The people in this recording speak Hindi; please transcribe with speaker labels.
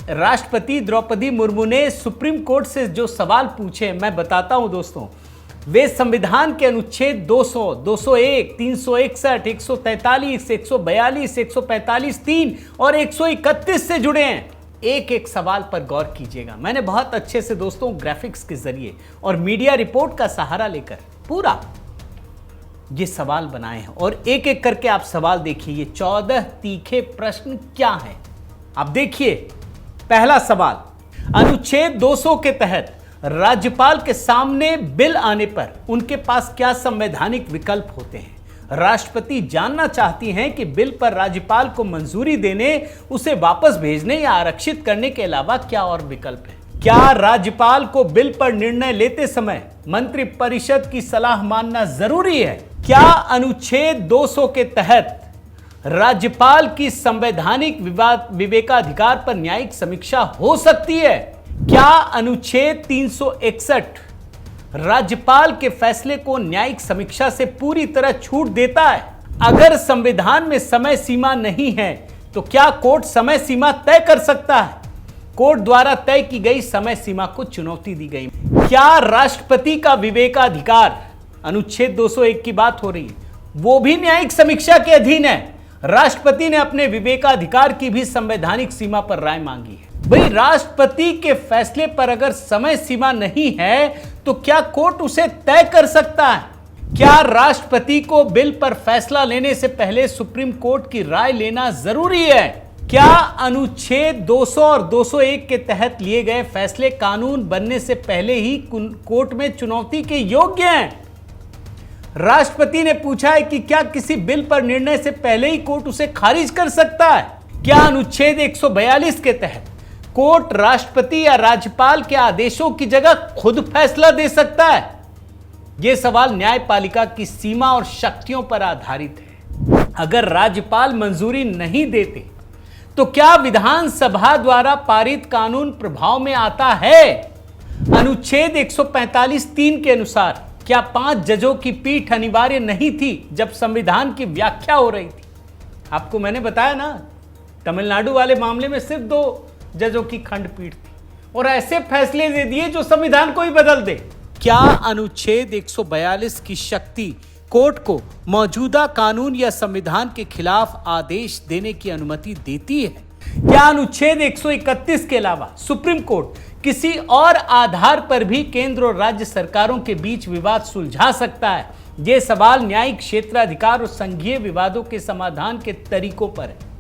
Speaker 1: राष्ट्रपति द्रौपदी मुर्मू ने सुप्रीम कोर्ट से जो सवाल पूछे, मैं बताता हूं दोस्तों, वे संविधान के अनुच्छेद 200, 201, 361, 143, 142, 145, 3 और 131 से जुड़े हैं। एक एक सवाल पर गौर कीजिएगा। मैंने बहुत अच्छे से दोस्तों ग्राफिक्स के जरिए और मीडिया रिपोर्ट का सहारा लेकर पूरा ये सवाल बनाए हैं और एक एक करके आप सवाल देखिए। ये 14 तीखे प्रश्न क्या हैं, आप देखिए। पहला सवाल, अनुच्छेद 200 के तहत राज्यपाल के सामने बिल आने पर उनके पास क्या संवैधानिक विकल्प होते हैं? राष्ट्रपति जानना चाहती हैं कि बिल पर राज्यपाल को मंजूरी देने, उसे वापस भेजने या आरक्षित करने के अलावा क्या और विकल्प है? क्या राज्यपाल को बिल पर निर्णय लेते समय मंत्रिपरिषद की सलाह मानना जरूरी है? क्या अनुच्छेद 200 के तहत राज्यपाल की संवैधानिक विवेकाधिकार पर न्यायिक समीक्षा हो सकती है? क्या अनुच्छेद 361 राज्यपाल के फैसले को न्यायिक समीक्षा से पूरी तरह छूट देता है? अगर संविधान में समय सीमा नहीं है तो क्या कोर्ट समय सीमा तय कर सकता है? कोर्ट द्वारा तय की गई समय सीमा को चुनौती दी गई। क्या राष्ट्रपति का विवेकाधिकार, अनुच्छेद 201 की बात हो रही है, वो भी न्यायिक समीक्षा के अधीन है? राष्ट्रपति ने अपने विवेकाधिकार की भी संवैधानिक सीमा पर राय मांगी है। भाई, राष्ट्रपति के फैसले पर अगर समय सीमा नहीं है तो क्या कोर्ट उसे तय कर सकता है? क्या राष्ट्रपति को बिल पर फैसला लेने से पहले सुप्रीम कोर्ट की राय लेना जरूरी है? क्या अनुच्छेद 200 और 201 के तहत लिए गए फैसले कानून बनने से पहले ही कोर्ट में चुनौती के योग्य हैं? राष्ट्रपति ने पूछा है कि क्या किसी बिल पर निर्णय से पहले ही कोर्ट उसे खारिज कर सकता है? क्या अनुच्छेद 142 के तहत कोर्ट राष्ट्रपति या राज्यपाल के आदेशों की जगह खुद फैसला दे सकता है? यह सवाल न्यायपालिका की सीमा और शक्तियों पर आधारित है। अगर राज्यपाल मंजूरी नहीं देते तो क्या विधानसभा द्वारा पारित कानून प्रभाव में आता है? अनुच्छेद 145(3) के अनुसार क्या 5 जजों की पीठ अनिवार्य नहीं थी जब संविधान की व्याख्या हो रही थी? आपको मैंने बताया ना, तमिलनाडु वाले मामले में सिर्फ 2 जजों की खंडपीठ थी और ऐसे फैसले दे दिए जो संविधान को ही बदल दे। क्या अनुच्छेद 142 की शक्ति कोर्ट को मौजूदा कानून या संविधान के खिलाफ आदेश देने की अनुमति देती है? क्या अनुच्छेद 131 के अलावा सुप्रीम कोर्ट किसी और आधार पर भी केंद्र और राज्य सरकारों के बीच विवाद सुलझा सकता है? यह सवाल न्यायिक क्षेत्राधिकार और संघीय विवादों के समाधान के तरीकों पर है।